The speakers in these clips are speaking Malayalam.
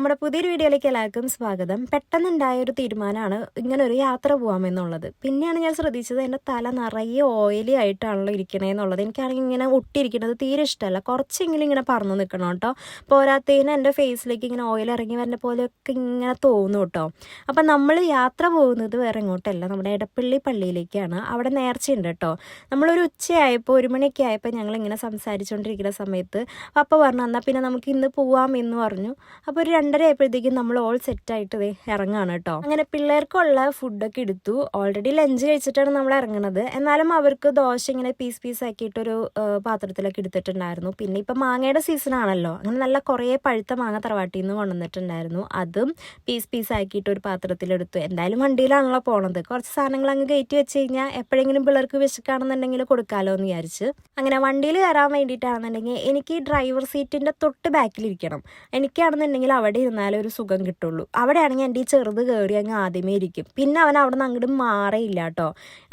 നമ്മുടെ പുതിയൊരു വീഡിയോയിലേക്ക് എല്ലാവർക്കും സ്വാഗതം. പെട്ടെന്നുണ്ടായ ഒരു തീരുമാനമാണ് ഇങ്ങനെ ഒരു യാത്ര പോകാമെന്നുള്ളത്. പിന്നെയാണ് ഞാൻ ശ്രദ്ധിച്ചത് എൻ്റെ തല നിറയെ ഓയിലി ആയിട്ടാണല്ലോ ഇരിക്കണേന്നുള്ളത്. എനിക്കാണെങ്കിൽ ഇങ്ങനെ ഒട്ടിയിരിക്കുന്നത് തീരെ ഇഷ്ടമല്ല. കുറച്ചെങ്കിലും ഇങ്ങനെ പറന്ന് നിൽക്കണം കേട്ടോ. പോരാത്തതിന് എൻ്റെ ഫേസിലേക്ക് ഇങ്ങനെ ഓയിൽ ഇറങ്ങി വരുന്ന പോലെയൊക്കെ ഇങ്ങനെ തോന്നും കേട്ടോ. അപ്പം നമ്മൾ യാത്ര പോകുന്നത് വേറെ എങ്ങോട്ടല്ല, നമ്മുടെ എടപ്പള്ളി പള്ളിയിലേക്കാണ്. അവിടെ നേർച്ചയുണ്ട് കേട്ടോ. നമ്മളൊരു ഉച്ചയായപ്പോൾ 1 മണിയൊക്കെ ആയപ്പോൾ ഞങ്ങളിങ്ങനെ സംസാരിച്ചുകൊണ്ടിരിക്കുന്ന സമയത്ത് പപ്പ പറഞ്ഞു എന്നാൽ പിന്നെ നമുക്ക് ഇന്ന് പോവാം എന്ന് പറഞ്ഞു. അപ്പോൾ ഒരു 2:30 ആയപ്പോഴത്തേക്കും നമ്മൾ ഓൾ സെറ്റായിട്ട് ഇറങ്ങുകയാണ് കേട്ടോ. അങ്ങനെ പിള്ളേർക്കുള്ള ഫുഡൊക്കെ എടുത്തു. ഓൾറെഡി ലഞ്ച് കഴിച്ചിട്ടാണ് നമ്മൾ ഇറങ്ങുന്നത്. എന്നാലും അവർക്ക് ദോശ ഇങ്ങനെ പീസ് ആക്കിയിട്ടൊരു പാത്രത്തിലൊക്കെ എടുത്തിട്ടുണ്ടായിരുന്നു. പിന്നെ ഇപ്പം മാങ്ങയുടെ സീസൺ ആണല്ലോ, അങ്ങനെ നല്ല കുറേ പഴുത്ത മാങ്ങ തറവാട്ടിൽ നിന്ന് കൊണ്ടുവന്നിട്ടുണ്ടായിരുന്നു. അതും പീസ് ആക്കിയിട്ട് ഒരു പാത്രത്തിലെടുത്തു. എന്തായാലും വണ്ടിയിലാണല്ലോ പോണത്, കുറച്ച് സാധനങ്ങൾ അങ്ങ് കയറ്റി വെച്ച് കഴിഞ്ഞാൽ എപ്പോഴെങ്കിലും പിള്ളേർക്ക് വിശക്കാണെന്നുണ്ടെങ്കിൽ കൊടുക്കാമല്ലോ എന്ന് വിചാരിച്ച് അങ്ങനെ വണ്ടിയിൽ കയറാൻ വേണ്ടിയിട്ടാണെന്നുണ്ടെങ്കിൽ എനിക്ക് ഡ്രൈവർ സീറ്റിൻ്റെ തൊട്ട് ബാക്കിലിരിക്കണം. എനിക്കാണെന്നുണ്ടെങ്കിൽ അവിടെ ഇരുന്നാലേ ഒരു സുഖം കിട്ടുള്ളൂ. അവിടെയാണെങ്കിൽ എൻ്റെ ഈ ചെറുത് കയറി അങ്ങ് ആദ്യമേ ഇരിക്കും. പിന്നെ അവൻ അവിടെ നിന്ന് അങ്ങോട്ട് മാറിയില്ല കേട്ടോ.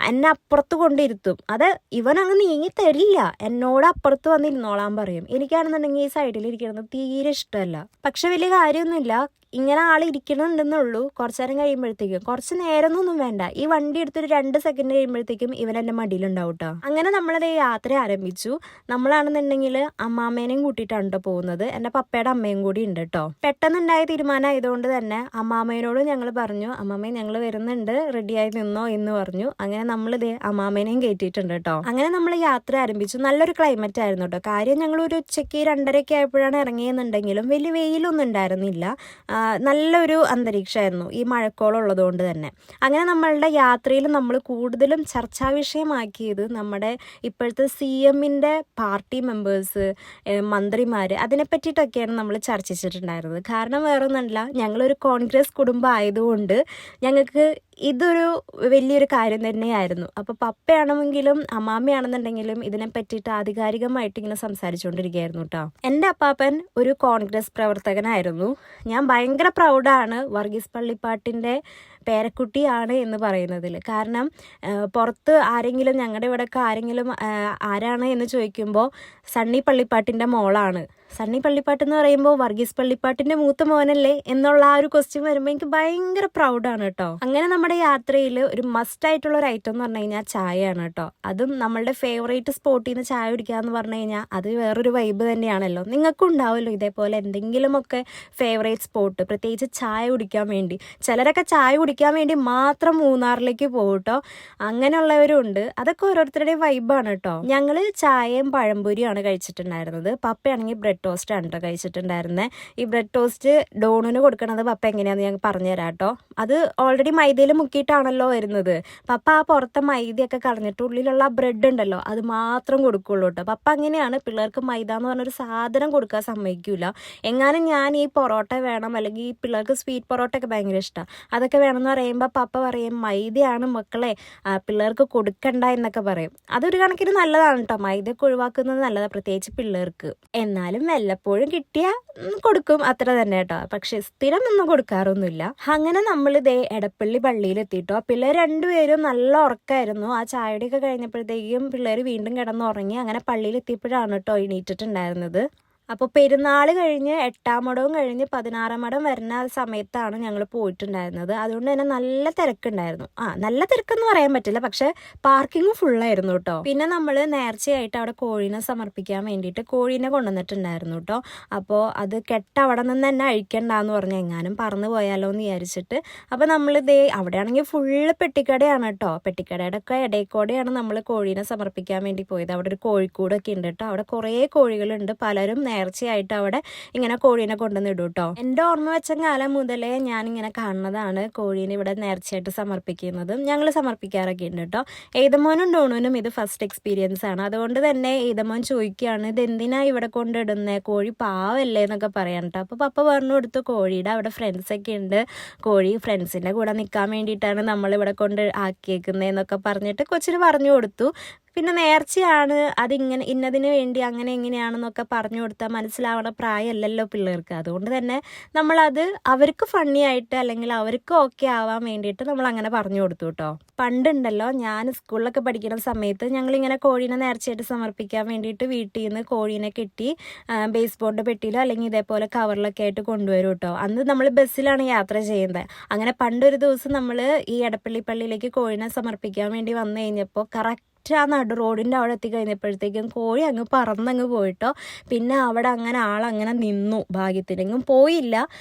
എന്നെ അപ്പുറത്ത് കൊണ്ടിരുത്തും. അത് ഇവൻ അങ്ങ് നീങ്ങി തരില്ല, എന്നോട് അപ്പുറത്ത് വന്ന് ഇരുന്നോളാൻ പറയും. എനിക്കാണെന്നുണ്ടെങ്കിൽ ഈ സൈഡിൽ ഇരിക്കുന്നത് തീരെ ഇഷ്ടമല്ല. പക്ഷെ വലിയ കാര്യമൊന്നുമില്ല, ഇങ്ങനെ ആൾ ഇരിക്കണമെന്നുള്ളൂ. കുറച്ച് നേരം കഴിയുമ്പോഴത്തേക്കും, കുറച്ച് നേരമൊന്നും വേണ്ട, ഈ വണ്ടി എടുത്തൊരു 2 സെക്കൻഡ് കഴിയുമ്പോഴത്തേക്കും ഇവൻ എൻ്റെ മടിയിലുണ്ടാവും കേട്ടോ. അങ്ങനെ നമ്മളത് യാത്ര ആരംഭിച്ചു. നമ്മളാണെന്നുണ്ടെങ്കിൽ അമ്മാമ്മേനെയും കൂട്ടിയിട്ടാണ് കേട്ടോ പോകുന്നത്. എൻ്റെ പപ്പയുടെ അമ്മയും കൂടി ഉണ്ട് കേട്ടോ. പെട്ടെന്നുണ്ടായ തീരുമാനം ആയതുകൊണ്ട് തന്നെ അമ്മാമ്മേനോട് ഞങ്ങൾ പറഞ്ഞു, അമ്മാമ്മേ ഞങ്ങൾ വരുന്നുണ്ട്, റെഡിയായി നിന്നോ എന്ന് പറഞ്ഞു. അങ്ങനെ നമ്മളിത് അമ്മാമ്മേനെയും കയറ്റിയിട്ടുണ്ട് കേട്ടോ. അങ്ങനെ നമ്മൾ യാത്ര ആരംഭിച്ചു. നല്ലൊരു ക്ലൈമറ്റ് ആയിരുന്നു കേട്ടോ. കാര്യം ഞങ്ങൾ ഒരു ഉച്ചയ്ക്ക് 2:30 ആയപ്പോഴാണ് ഇറങ്ങിയെന്നുണ്ടെങ്കിലും വലിയ വെയിലൊന്നും ഉണ്ടായിരുന്നില്ല. നല്ലൊരു അന്തരീക്ഷമായിരുന്നു ഈ മഴക്കോളം ഉള്ളതുകൊണ്ട് തന്നെ. അങ്ങനെ നമ്മളുടെ യാത്രയിൽ നമ്മൾ കൂടുതലും ചർച്ചാ വിഷയമാക്കിയത് നമ്മുടെ ഇപ്പോഴത്തെ CMൻ്റെ പാർട്ടി മെമ്പേഴ്സ്, മന്ത്രിമാർ, അതിനെ പറ്റിയിട്ടൊക്കെയാണ് നമ്മൾ ചർച്ചിച്ചിട്ടുണ്ടായിരുന്നത്. കാരണം വേറൊന്നുമല്ല, ഞങ്ങളൊരു കോൺഗ്രസ് കുടുംബം ആയതുകൊണ്ട് ഞങ്ങൾക്ക് ഇതൊരു വലിയൊരു കാര്യം തന്നെയായിരുന്നു. അപ്പോൾ പപ്പയാണെങ്കിലും അമ്മാമ്മയാണെന്നുണ്ടെങ്കിലും ഇതിനെ പറ്റിയിട്ട് ആധികാരികമായിട്ട് ഇങ്ങനെ സംസാരിച്ചുകൊണ്ടിരിക്കുകയായിരുന്നു കേട്ടോ. എൻ്റെ അപ്പാപ്പൻ ഒരു കോൺഗ്രസ് പ്രവർത്തകനായിരുന്നു. ഞാൻ ഭയങ്കര പ്രൗഡാണ് വർഗീസ് പള്ളിപ്പാട്ടിൻ്റെ പേരക്കുട്ടിയാണ് എന്ന് പറയുന്നതിൽ. കാരണം പുറത്ത് ആരെങ്കിലും, ഞങ്ങളുടെ ഇവിടെയൊക്കെ ആരെങ്കിലും ആരാണ് എന്ന് ചോദിക്കുമ്പോൾ സണ്ണി പള്ളിപ്പാട്ടിൻ്റെ മോളാണ്. സണ്ണി പള്ളിപ്പാട്ട് എന്ന് പറയുമ്പോൾ വർഗീസ് പള്ളിപ്പാട്ടിൻ്റെ മൂത്ത മോനല്ലേ എന്നുള്ള ആ ഒരു ക്വസ്റ്റ്യൻ വരുമ്പോൾ എനിക്ക് ഭയങ്കര പ്രൗഡാണ് കേട്ടോ. അങ്ങനെ നമ്മുടെ യാത്രയിൽ ഒരു മസ്റ്റ് ആയിട്ടുള്ള ഒരു ഐറ്റം എന്ന് പറഞ്ഞു കഴിഞ്ഞാൽ ചായയാണ് കേട്ടോ. അതും നമ്മളുടെ ഫേവറേറ്റ് സ്പോട്ടിൽ നിന്ന് ചായ കുടിക്കുക എന്ന് പറഞ്ഞു കഴിഞ്ഞാൽ അത് വേറൊരു വൈബ് തന്നെയാണല്ലോ. നിങ്ങൾക്കും ഉണ്ടാവുമല്ലോ ഇതേപോലെ എന്തെങ്കിലുമൊക്കെ ഫേവറേറ്റ് സ്പോട്ട്, പ്രത്യേകിച്ച് ചായ കുടിക്കാൻ വേണ്ടി. ചിലരൊക്കെ ചായ കുടിക്കാൻ വേണ്ടി മാത്രം മൂന്നാറിലേക്ക് പോകും കേട്ടോ. അങ്ങനെയുള്ളവരും ഉണ്ട്. അതൊക്കെ ഓരോരുത്തരുടെയും വൈബാണ് കേട്ടോ. ഞങ്ങൾ ചായയും പഴംപൊരിയാണ് കഴിച്ചിട്ടുണ്ടായിരുന്നത്. പപ്പയാണെങ്കിൽ ബ്രെഡ് ടോസ്റ്റ് ആണ് കേട്ടോ കഴിച്ചിട്ടുണ്ടായിരുന്നത്. ഈ ബ്രെഡ് ടോസ്റ്റ് ഡോണിന് കൊടുക്കണത് പപ്പ എങ്ങനെയാണെന്ന് ഞാൻ പറഞ്ഞുതരാം കേട്ടോ. അത് ഓൾറെഡി മൈദയിൽ മുക്കിയിട്ടാണല്ലോ വരുന്നത്. പപ്പ ആ പുറത്തെ മൈദയൊക്കെ കളഞ്ഞിട്ട് ഉള്ളിലുള്ള ബ്രെഡ് ഉണ്ടല്ലോ അത് മാത്രം കൊടുക്കുള്ളൂ കേട്ടോ. പപ്പ അങ്ങനെയാണ്, പിള്ളേർക്ക് മൈദ എന്ന് പറഞ്ഞൊരു സാധനം കൊടുക്കാൻ സമ്മതിക്കില്ല. എങ്ങാനും ഞാൻ ഈ പൊറോട്ട വേണം, അല്ലെങ്കിൽ ഈ പിള്ളേർക്ക് സ്വീറ്റ് പൊറോട്ട ഒക്കെ ഭയങ്കര ഇഷ്ടമാണ്, അതൊക്കെ വേണമെന്ന് പറയുമ്പോൾ പപ്പ പറയും മൈദയാണ് മക്കളെ, പിള്ളേർക്ക് കൊടുക്കണ്ട എന്നൊക്കെ പറയും. അതൊരു കണക്കിന് നല്ലതാണ് കേട്ടോ, മൈദയൊക്കെ ഒഴിവാക്കുന്നത് നല്ലതാണ്, പ്രത്യേകിച്ച് പിള്ളേർക്ക്. എന്നാലും വല്ലപ്പോഴും കിട്ടിയാൽ കൊടുക്കും, അത്ര തന്നെ കേട്ടോ. പക്ഷെ സ്ഥിരം ഒന്നും കൊടുക്കാറൊന്നുമില്ല. അങ്ങനെ നമ്മളിതേ എടപ്പള്ളി പള്ളിയിൽ എത്തിയിട്ടോ. പിള്ളേർ 2 പേരും നല്ല ഉറക്കമായിരുന്നു. ആ ചായയുടെയൊക്കെ കഴിഞ്ഞപ്പോഴത്തേക്കും പിള്ളേർ വീണ്ടും കിടന്നുറങ്ങി. അങ്ങനെ പള്ളിയിൽ എത്തിയപ്പോഴാണ് കേട്ടോ എണീറ്റിട്ടുണ്ടായിരുന്നത്. അപ്പോൾ പെരുന്നാൾ കഴിഞ്ഞ് 8-ാം മടവും കഴിഞ്ഞ് 16-ാം മടം വരുന്ന സമയത്താണ് ഞങ്ങൾ പോയിട്ടുണ്ടായിരുന്നത്. അതുകൊണ്ട് തന്നെ നല്ല തിരക്കുണ്ടായിരുന്നു. നല്ല തിരക്കെന്ന് പറയാൻ പറ്റില്ല, പക്ഷെ പാർക്കിങ്ങും ഫുള്ളായിരുന്നു കേട്ടോ. പിന്നെ നമ്മൾ നേർച്ചയായിട്ട് അവിടെ കോഴീനെ സമർപ്പിക്കാൻ വേണ്ടിയിട്ട് കോഴീനെ കൊണ്ടുവന്നിട്ടുണ്ടായിരുന്നു കേട്ടോ. അപ്പോൾ അത് അവിടെ നിന്ന് തന്നെ അഴിക്കണ്ടെന്ന് പറഞ്ഞ് എങ്ങാനും പറന്നു പോയാലോ എന്ന് വിചാരിച്ചിട്ട്. അപ്പോൾ നമ്മളിതേ അവിടെയാണെങ്കിൽ ഫുള്ള് പെട്ടിക്കടയാണ് കേട്ടോ. പെട്ടിക്കടയുടെ ഒക്കെ ഇടയ്ക്കൂടെയാണ് നമ്മൾ കോഴീനെ സമർപ്പിക്കാൻ വേണ്ടി പോയത്. അവിടെ ഒരു കോഴിക്കൂടൊക്കെ ഉണ്ട് കേട്ടോ. അവിടെ കുറേ കോഴികളുണ്ട്. പലരും നേർച്ചയായിട്ട് അവിടെ ഇങ്ങനെ കോഴീനെ കൊണ്ടുവന്നിടും കേട്ടോ. എൻ്റെ ഓർമ്മ വെച്ച കാലം മുതലേ ഞാനിങ്ങനെ കാണുന്നതാണ് കോഴീനെ ഇവിടെ നേർച്ചയായിട്ട് സമർപ്പിക്കുന്നതും. ഞങ്ങൾ സമർപ്പിക്കാറൊക്കെ ഉണ്ട് കേട്ടോ. ഏതമോനും ഡോണുനും ഇത് ഫസ്റ്റ് എക്സ്പീരിയൻസ് ആണ്. അതുകൊണ്ട് തന്നെ ഏതമോൻ ചോദിക്കുകയാണ് ഇത് എന്തിനാ ഇവിടെ കൊണ്ടിടുന്നത്, കോഴി പാവല്ലേ എന്നൊക്കെ പറയാൻ കേട്ടോ. അപ്പോൾ പപ്പ പറഞ്ഞു കൊടുത്തു കോഴിയുടെ അവിടെ ഫ്രണ്ട്സൊക്കെ ഉണ്ട്, കോഴി ഫ്രണ്ട്സിൻ്റെ കൂടെ നിൽക്കാൻ വേണ്ടിയിട്ടാണ് നമ്മളിവിടെ കൊണ്ട് ആക്കിയേക്കുന്നതെന്നൊക്കെ പറഞ്ഞിട്ട് കൊച്ചിന് പറഞ്ഞു കൊടുത്തു. പിന്നെ നേർച്ചയാണ് അതിങ്ങനെ ഇന്നതിന് വേണ്ടി അങ്ങനെ എങ്ങനെയാണെന്നൊക്കെ പറഞ്ഞു കൊടുത്താൽ മനസ്സിലാവണ പ്രായമല്ലല്ലോ പിള്ളേർക്ക്. അതുകൊണ്ട് തന്നെ നമ്മളത് അവർക്ക് ഫണ്ണി ആയിട്ട് അല്ലെങ്കിൽ അവർക്ക് ഓക്കെ ആവാൻ വേണ്ടിയിട്ട് നമ്മളങ്ങനെ പറഞ്ഞു കൊടുത്തു കേട്ടോ. പണ്ടുണ്ടല്ലോ ഞാൻ സ്കൂളിലൊക്കെ പഠിക്കുന്ന സമയത്ത് ഞങ്ങളിങ്ങനെ കോഴീനെ നേർച്ചയായിട്ട് സമർപ്പിക്കാൻ വേണ്ടിയിട്ട് വീട്ടിൽ നിന്ന് കോഴീനെ കെട്ടി ബേസ് ബോളിൻ്റെ പെട്ടിയിലോ അല്ലെങ്കിൽ ഇതേപോലെ കവറിലൊക്കെ ആയിട്ട് കൊണ്ടുവരും കേട്ടോ. അന്ന് നമ്മൾ ബസ്സിലാണ് യാത്ര ചെയ്യുന്നത്. അങ്ങനെ പണ്ടൊരു ദിവസം നമ്മൾ ഈ എടപ്പള്ളി പള്ളിയിലേക്ക് കോഴീനെ സമർപ്പിക്കാൻ വേണ്ടി വന്നു കഴിഞ്ഞപ്പോൾ കറക്റ്റ് ആ നടു റോഡിൻ്റെ അവിടെ എത്തിക്കഴിഞ്ഞപ്പോഴത്തേക്കും കോഴി അങ്ങ് പറന്നങ്ങ് പോയിട്ടോ. പിന്നെ അവിടെ അങ്ങനെ ആളങ്ങനെ നിന്നു. ഭാഗ്യത്തിനെങ്ങും പോയില്ല.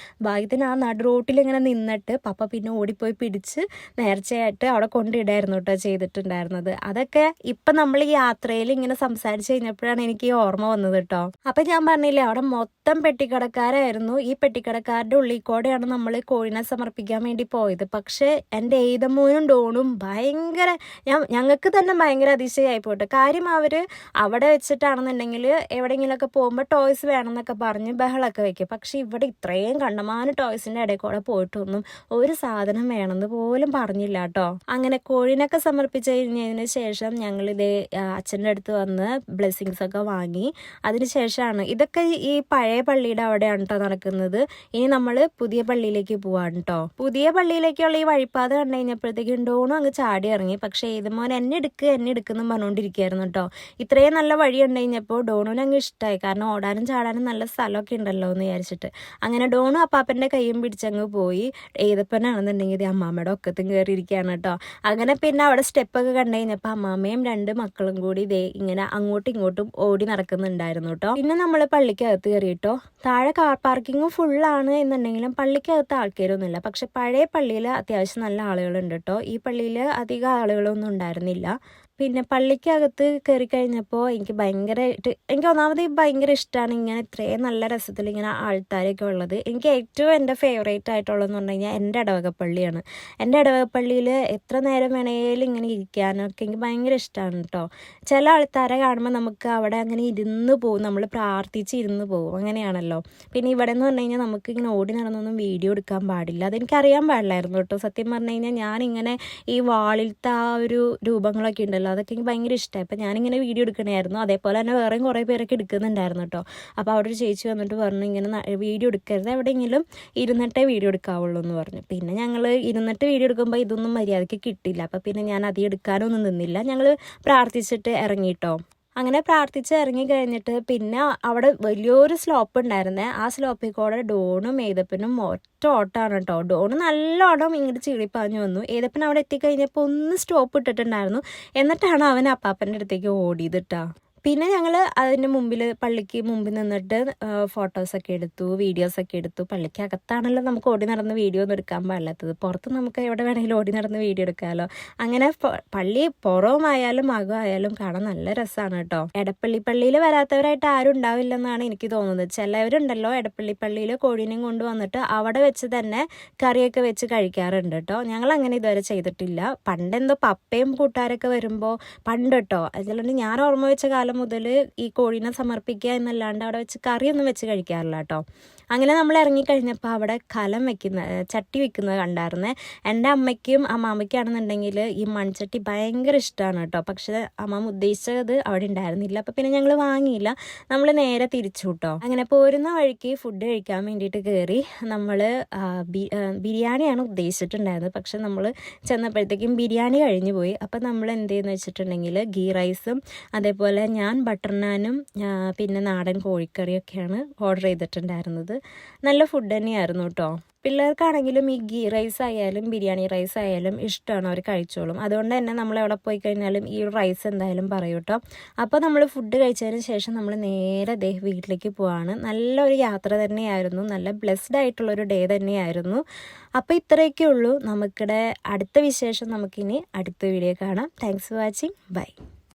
ഭാഗ്യത്തിന് ആ നടു റോട്ടിലിങ്ങനെ നിന്നിട്ട് പപ്പ പിന്നെ ഓടിപ്പോയി പിടിച്ച് നേർച്ചയായിട്ട് അവിടെ കൊണ്ടിടായിരുന്നു കേട്ടോ ചെയ്തിട്ടുണ്ടായിരുന്നത്. അതൊക്കെ ഇപ്പം നമ്മൾ ഈ യാത്രയിൽ ഇങ്ങനെ സംസാരിച്ച് കഴിഞ്ഞപ്പോഴാണ് എനിക്ക് ഈ ഓർമ്മ വന്നത് കേട്ടോ. അപ്പം ഞാൻ പറഞ്ഞില്ലേ അവിടെ മൊത്തം പെട്ടിക്കടക്കാരായിരുന്നു. ഈ പെട്ടിക്കടക്കാരുടെ ഉള്ളിൽ കൂടെയാണ് നമ്മൾ കോഴിനെ സമർപ്പിക്കാൻ വേണ്ടി പോയത്. പക്ഷേ എൻ്റെ ഏതമ്മൂനും ഡോണും ഭയങ്കര ഞങ്ങൾക്ക് തന്നെ ഭയങ്കര അതിശയമായി പോട്ടെ. കാര്യം അവർ അവിടെ വെച്ചിട്ടാണെന്നുണ്ടെങ്കിൽ എവിടെയെങ്കിലുമൊക്കെ പോകുമ്പോൾ ടോയ്സ് വേണമെന്നൊക്കെ പറഞ്ഞ് ബഹളമൊക്കെ വെക്കും. പക്ഷെ ഇവിടെ ഇത്രയും കണ്ടമാനം ടോയ്സിൻ്റെ ഇടയിൽ കൂടെ പോയിട്ടൊന്നും ഒരു സാധനം വേണമെന്ന് പോലും പറഞ്ഞില്ല കേട്ടോ. അങ്ങനെ കോഴിനൊക്കെ സമർപ്പിച്ച് കഴിഞ്ഞതിന് ശേഷം ഞങ്ങളിത് അച്ഛൻ്റെ അടുത്ത് വന്ന് ബ്ലെസ്സിങ്സ് ഒക്കെ വാങ്ങി. അതിന് ശേഷമാണ് ഇതൊക്കെ ഈ പഴയ പള്ളിയുടെ അവിടെയാണ് കേട്ടോ നടക്കുന്നത്. ഇനി നമ്മൾ പുതിയ പള്ളിയിലേക്ക് പോവാണ് കേട്ടോ. പുതിയ പള്ളിയിലേക്കുള്ള ഈ വഴിപ്പാത കണ്ടു കഴിഞ്ഞപ്പോഴത്തേക്കും ഡോണും അങ്ങ് ചാടി ഇറങ്ങി. പക്ഷേ ഇത് മോൻ എന്നെ എടുക്കുന്നു പറഞ്ഞുകൊണ്ടിരിക്കുകയായിരുന്നു കേട്ടോ. ഇത്രയും നല്ല വഴി ഉണ്ട് കഴിഞ്ഞപ്പോൾ ഡോണുവിന് അങ്ങ് ഇഷ്ടമായി. കാരണം ഓടാനും ചാടാനും നല്ല സ്ഥലമൊക്കെ ഉണ്ടല്ലോ എന്ന് വിചാരിച്ചിട്ട് അങ്ങനെ ഡോണും അപ്പാപ്പൻ്റെ കൈയും പിടിച്ചങ്ങ് പോയി. ഏതപ്പനാണെന്നുണ്ടെങ്കിൽ അമ്മാമ്മയുടെ ഒക്കത്തും കയറിയിരിക്കുകയാണ് കേട്ടോ. അങ്ങനെ പിന്നെ അവിടെ സ്റ്റെപ്പൊക്കെ കണ്ടു കഴിഞ്ഞപ്പോൾ അമ്മാമ്മയും 2 മക്കളും കൂടി ഇതേ ഇങ്ങനെ അങ്ങോട്ടും ഇങ്ങോട്ടും ഓടി നടക്കുന്നുണ്ടായിരുന്നു കേട്ടോ. പിന്നെ നമ്മൾ പള്ളിക്കകത്ത് കയറി കേട്ടോ. താഴെ കാർ പാർക്കിങ്ങും ഫുള്ളാണ് എന്നുണ്ടെങ്കിലും പള്ളിക്കകത്ത് ആൾക്കാരൊന്നുമില്ല. പക്ഷെ പഴയ പള്ളിയിൽ അത്യാവശ്യം നല്ല ആളുകളുണ്ട് കേട്ടോ. ഈ പള്ളിയിൽ അധികം ആളുകളൊന്നും ഉണ്ടായിരുന്നില്ല. പിന്നെ പള്ളിക്കകത്ത് കയറി കഴിഞ്ഞപ്പോൾ എനിക്ക് ഒന്നാമത് ഭയങ്കര ഇഷ്ടമാണ് ഇങ്ങനെ ഇത്രയും നല്ല രസത്തിൽ ഇങ്ങനെ ആൾക്കാരൊക്കെ ഉള്ളത്. എനിക്ക് ഏറ്റവും എൻ്റെ ഫേവറേറ്റ് ആയിട്ടുള്ളതെന്ന് പറഞ്ഞു കഴിഞ്ഞാൽ എൻ്റെ ഇടവകപ്പള്ളിയാണ്. എൻ്റെ ഇടവകപ്പള്ളിയിൽ എത്ര നേരം വേണേലും ഇങ്ങനെ ഇരിക്കാനൊക്കെ എനിക്ക് ഭയങ്കര ഇഷ്ടമാണ് കേട്ടോ. ചില ആൾക്കാരെ കാണുമ്പോൾ നമുക്ക് അവിടെ അങ്ങനെ ഇരുന്ന് പോകും, നമ്മൾ പ്രാർത്ഥിച്ച് ഇരുന്ന് പോകും, അങ്ങനെയാണല്ലോ. പിന്നെ ഇവിടെ എന്ന് പറഞ്ഞു കഴിഞ്ഞാൽ നമുക്ക് ഇങ്ങനെ ഓടി നടന്നൊന്നും വീഡിയോ എടുക്കാൻ പാടില്ല. അതെനിക്കറിയാൻ പാടില്ലായിരുന്നു കേട്ടോ. സത്യം പറഞ്ഞു കഴിഞ്ഞാൽ ഞാനിങ്ങനെ ഈ വാളിലത്തെ ആ ഒരു രൂപങ്ങളൊക്കെ ഉണ്ടല്ലോ അതൊക്കെ എനിക്ക് ഭയങ്കര ഇഷ്ടമായി. അപ്പോൾ ഞാനിങ്ങനെ വീഡിയോ എടുക്കണമായിരുന്നു. അതേപോലെ തന്നെ വേറെയും കുറേ പേരൊക്കെ എടുക്കുന്നുണ്ടായിരുന്നു കേട്ടോ. അപ്പോൾ അവിടെ ഒരു ചേച്ചി വന്നിട്ട് പറഞ്ഞു ഇങ്ങനെ വീഡിയോ എടുക്കരുത്, എവിടെയെങ്കിലും ഇരുന്നിട്ടേ വീഡിയോ എടുക്കാവുള്ളൂ എന്ന് പറഞ്ഞു. പിന്നെ ഞങ്ങൾ ഇരുന്നിട്ട് വീഡിയോ എടുക്കുമ്പോൾ ഇതൊന്നും മര്യാദയ്ക്ക് കിട്ടില്ല. അപ്പോൾ പിന്നെ ഞാൻ അധികം എടുക്കാനൊന്നും നിന്നില്ല. ഞങ്ങൾ പ്രാർത്ഥിച്ചിട്ട് ഇറങ്ങിയിട്ടോ. അങ്ങനെ പ്രാർത്ഥിച്ച് ഇറങ്ങി കഴിഞ്ഞിട്ട് പിന്നെ അവിടെ വലിയൊരു സ്ലോപ്പ് ഉണ്ടായിരുന്നേ. ആ സ്ലോപ്പിൽ കൂടെ ഡോണും ഏതപ്പനും ഒറ്റ ഓട്ടമാണ് കേട്ടോ. ഡോണ് നല്ലോണം ഇങ്ങോട്ട് ചീളിപ്പാഞ്ഞു വന്നു. ഏതപ്പൻ അവിടെ എത്തിക്കഴിഞ്ഞപ്പോൾ ഒന്ന് സ്റ്റോപ്പ് ഇട്ടിട്ടുണ്ടായിരുന്നു. എന്നിട്ടാണ് അവൻ അപ്പാപ്പൻ്റെ അടുത്തേക്ക് ഓടിയത് കേട്ടോ. പിന്നെ ഞങ്ങൾ അതിൻ്റെ പള്ളിക്ക് മുമ്പിൽ നിന്നിട്ട് ഫോട്ടോസൊക്കെ എടുത്തു, വീഡിയോസൊക്കെ എടുത്തു. പള്ളിക്കകത്താണല്ലോ നമുക്ക് ഓടി നടന്ന് വീഡിയോ ഒന്നും എടുക്കാൻ പാടില്ലാത്തത്. പുറത്ത് നമുക്ക് എവിടെ വേണമെങ്കിലും ഓടി നടന്ന് വീഡിയോ എടുക്കാമല്ലോ. അങ്ങനെ പള്ളി പുറമായാലും അകമായാലും കാണാൻ നല്ല രസമാണ് കേട്ടോ. എടപ്പള്ളി പള്ളിയിൽ വരാത്തവരായിട്ട് ആരും ഉണ്ടാവില്ലെന്നാണ് എനിക്ക് തോന്നുന്നത്. ചിലവരുണ്ടല്ലോ എടപ്പള്ളി പള്ളിയിൽ കോഴീനെയും കൊണ്ടുവന്നിട്ട് അവിടെ വെച്ച് തന്നെ കറിയൊക്കെ വെച്ച് കഴിക്കാറുണ്ട് കേട്ടോ. ഞങ്ങൾ അങ്ങനെ ഇതുവരെ ചെയ്തിട്ടില്ല. പണ്ടെന്തോ പപ്പയും കൂട്ടുകാരൊക്കെ വരുമ്പോൾ പണ്ട് കേട്ടോ. അതുകൊണ്ട് ഞാൻ ഓർമ്മ വെച്ച കാലം മുതൽ ഈ കോഴീനെ സമർപ്പിക്കുക എന്നല്ലാണ്ട് അവിടെ വെച്ച് കറിയൊന്നും വെച്ച് കഴിക്കാറില്ല കേട്ടോ. അങ്ങനെ നമ്മൾ ഇറങ്ങിക്കഴിഞ്ഞപ്പോൾ അവിടെ ചട്ടി വെക്കുന്നത് കണ്ടായിരുന്നേ. എൻ്റെ അമ്മയ്ക്കും അമ്മാമ്മയ്ക്കാണെന്നുണ്ടെങ്കിൽ ഈ മൺചട്ടി ഭയങ്കര ഇഷ്ടമാണ് കേട്ടോ. പക്ഷെ അമ്മാമ്മ ഉദ്ദേശിച്ചത് അവിടെ ഉണ്ടായിരുന്നില്ല. അപ്പോൾ പിന്നെ ഞങ്ങൾ വാങ്ങിയില്ല, നമ്മൾ നേരെ തിരിച്ചു കേട്ടോ. അങ്ങനെ പോരുന്ന വഴിക്ക് ഫുഡ് കഴിക്കാൻ വേണ്ടിയിട്ട് കയറി. നമ്മൾ ബിരിയാണിയാണ് ഉദ്ദേശിച്ചിട്ടുണ്ടായിരുന്നത്. പക്ഷെ നമ്മൾ ചെന്നപ്പോഴത്തേക്കും ബിരിയാണി കഴിഞ്ഞു പോയി. അപ്പോൾ നമ്മൾ എന്ത് ചെയ്യുന്നു വെച്ചിട്ടുണ്ടെങ്കിൽ ഗീ റൈസും അതേപോലെ ഞാൻ ബട്ടർ നാനും പിന്നെ നാടൻ കോഴിക്കറിയൊക്കെയാണ് ഓർഡർ ചെയ്തിട്ടുണ്ടായിരുന്നത്. നല്ല ഫുഡ് തന്നെയായിരുന്നു കേട്ടോ. പിള്ളേർക്കാണെങ്കിലും ഈ ഗീ റൈസ് ആയാലും ബിരിയാണി റൈസ് ആയാലും ഇഷ്ടമാണ്, അവർ കഴിച്ചോളും. അതുകൊണ്ട് തന്നെ നമ്മൾ എവിടെ പോയി കഴിഞ്ഞാലും ഈ റൈസ് എന്തായാലും പറയും കേട്ടോ. അപ്പോൾ നമ്മൾ ഫുഡ് കഴിച്ചതിന് ശേഷം നമ്മൾ നേരെ വീട്ടിലേക്ക് പോവാണ്. നല്ലൊരു യാത്ര തന്നെയായിരുന്നു, നല്ല ബ്ലെസ്ഡ് ആയിട്ടുള്ളൊരു ഡേ തന്നെയായിരുന്നു. അപ്പോൾ ഇത്രയൊക്കെ ഉള്ളൂ. നമുക്കിടെ അടുത്ത വിശേഷം നമുക്കിനി അടുത്ത വീഡിയോ കാണാം. Thanks for watching. ബൈ.